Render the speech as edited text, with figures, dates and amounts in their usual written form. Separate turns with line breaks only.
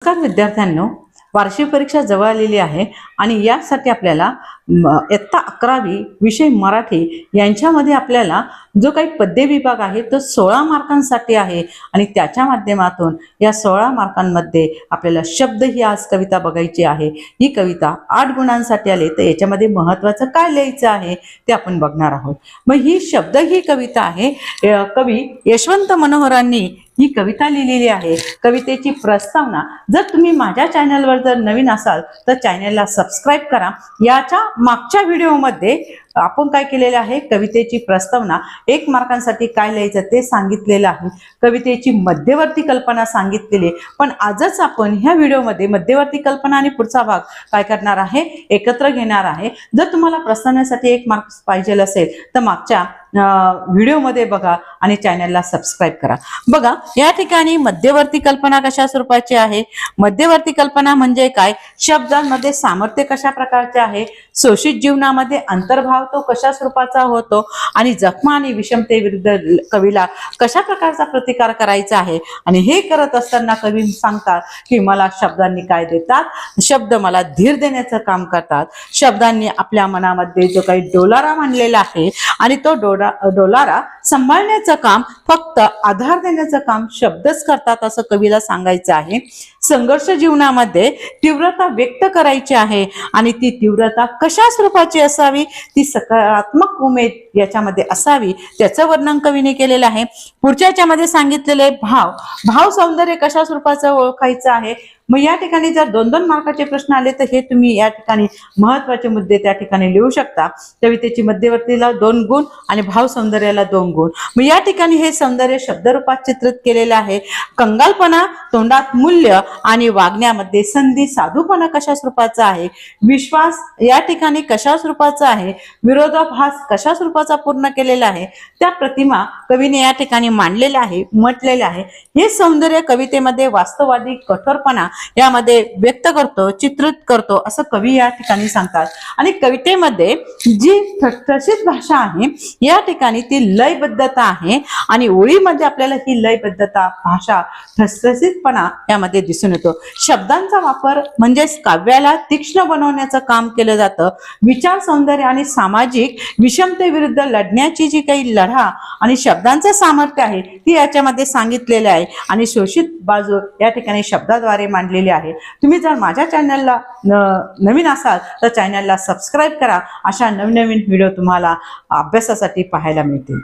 नमस्कार विद्यार्थ्यांनो, वार्षिक परीक्षा जवळ आलेली आहे आणि यासाठी आपल्याला इयत्ता 11वी विषय मराठी यांच्यामध्ये आपल्याला जो काही पद्य विभाग आहे तो 16 मार्कांसाठी आहे आणि त्याच्या माध्यमातून या 16 मार्कांमध्ये आपल्याला शब्द ही आज कविता बघायची आहे। ही कविता 8 गुणांसाठी आली, तर याच्यामध्ये महत्त्वाचं काय लिहायचं आहे ते आपण बघणार आहोत। मग ही शब्द ही कविता आहे, कवी यशवंत मनोहरांनी ही कविता लिहिलेली आहे। कवितेची प्रस्तावना, जर तुम्ही माझ्या चॅनलवर जर नवीन असाल तर चॅनलला सबस्क्राइब करा। याच्या मागच्या व्हिडिओमध्ये आपण काय केलेले आहे, कवितेची प्रस्तावना 1 मार्कांसाठी काय लिहायचं ते सांगितलेलं आहे। कवितेची मध्यवर्ती कल्पना सांगितलेली, पण आजच आपण ह्या व्हिडिओमध्ये मध्यवर्ती कल्पना आणि पुढचा भाग काय करणार आहे, एकत्र घेणार आहे। जर तुम्हाला प्रस्तावनेसाठी 1 मार्क्स पाहिजे असेल तर मागच्या व्हिडिओमध्ये बघा आणि चॅनलला सबस्क्राइब करा। बघा, या ठिकाणी मध्यवर्ती कल्पना कशा स्वरूपाची आहे। मध्यवर्ती कल्पना म्हणजे काय, शब्दांमध्ये सामर्थ्य कशा प्रकारचे आहे, शोषित जीवनामध्ये अंतर्भाव तो कशा स्वरूपाचा होतो आणि जखमा आणि विषमतेविरुद्ध कवीला कशा प्रकारचा प्रतिकार करायचा आहे। आणि हे करत असताना कवी सांगतात की मला शब्दांनी काय देतात, शब्द मला धीर देण्याचं काम करतात। शब्दांनी आपल्या मनामध्ये जो काही डोलारा मांडलेला आहे आणि तो डोलारा सांभाळण्याचं काम, फक्त आधार देण्याचं काम शब्दच करतात असं कवीला सांगायचं आहे। संघर्ष जीवनामध्ये तीव्रता व्यक्त करायची आहे आणि ती तीव्रता कशा स्वरूपाची असावी, ती सकारात्मक उमेद याच्यामध्ये असावी, त्याचं वर्णन कवीने केलेलं आहे। पुढच्या याच्यामध्ये सांगितलेले भाव सौंदर्य कशा स्वरूपाचं ओळखायचं आहे। मग या ठिकाणी जर 2-2 मार्काचे प्रश्न आले तर हे तुम्ही या ठिकाणी महत्त्वाचे मुद्दे त्या ठिकाणी लिहू शकता। कवितेची मध्यवर्तीला 2 गुण आणि भाव सौंदर्याला 2 गुण। मग या ठिकाणी हे सौंदर्य शब्दरूपात चित्रित केलेलं आहे। कंगालपणा, तोंडात मूल्य आणि वागण्यामध्ये संधी, साधूपणा कशा स्वरूपाचा आहे, विश्वास या ठिकाणी कशा स्वरूपाचा आहे, विरोधाभास कशा स्वरूपाचा पूर्ण केलेला आहे, त्या प्रतिमा कवीने या ठिकाणी मांडलेल्या आहे, म्हटलेले आहे। हे सौंदर्य कवितेमध्ये वास्तववादी कठोरपणा यामध्ये व्यक्त करतो, चित्रित करतो असं कवी या ठिकाणी सांगतात। आणि कवितेमध्ये जी ठसठशीत भाषा आहे या ठिकाणी ती लयबद्धता आहे आणि ओळीमध्ये आपल्याला ही लयबद्धता, भाषा, ठसठशीतपणा यामध्ये दिसून येतो। शब्दांचा वापर म्हणजेच काव्याला तीक्ष्ण बनवण्याचं काम केलं जातं। विचार सौंदर्य आणि सामाजिक विषमतेविरुद्ध लढण्याची जी काही लढा आणि शब्दांचं सामर्थ्य आहे ती याच्यामध्ये सांगितलेलं आहे आणि शोषित बाजू या ठिकाणी शब्दाद्वारे मांडलेली आहे। तुम्ही जर माझ्या चॅनलला नवीन असाल तर चॅनलला सबस्क्राइब करा, अशा नवीन व्हिडिओ तुम्हाला अभ्यासासाठी पाहायला मिळतील।